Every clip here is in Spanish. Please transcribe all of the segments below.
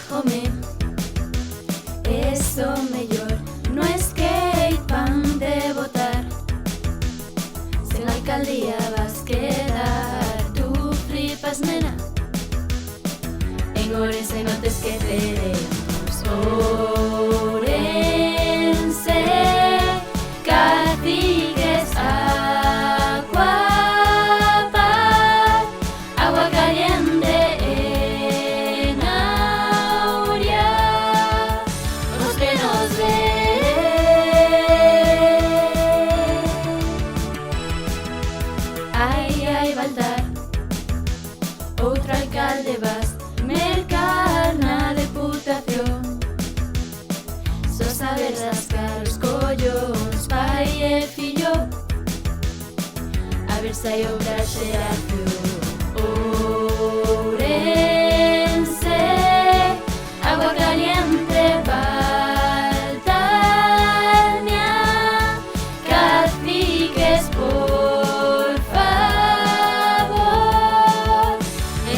Jome, es o mellor. No es que pan de votar, sen alcaldía vas quedar. Tú flipas, nena, en Ourense no te esqueceremos. Ourense, caciques, agua, paz, agua caliente en Auria, los que nos ven. Ai, Baltar, outro alcalde vas mercar na deputación. Só saber rascar os collóns, pai e fillo, a ver se hai outra xeración. Ourense, agua caliente, Baltarnia, caciques, por favor,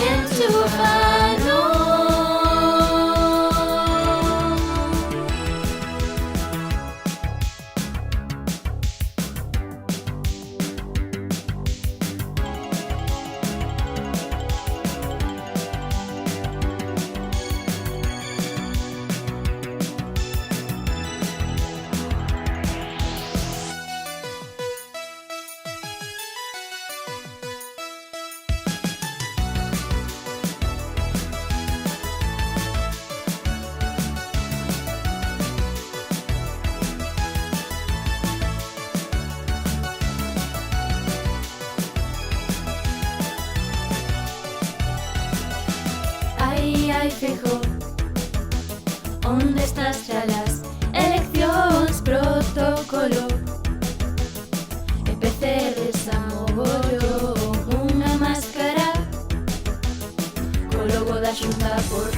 enchúfanos. Ai, Feijóo, onde estás xa las eleccións? Protocolo e PCRs a mogollón, unha máscara co logo da Xunta por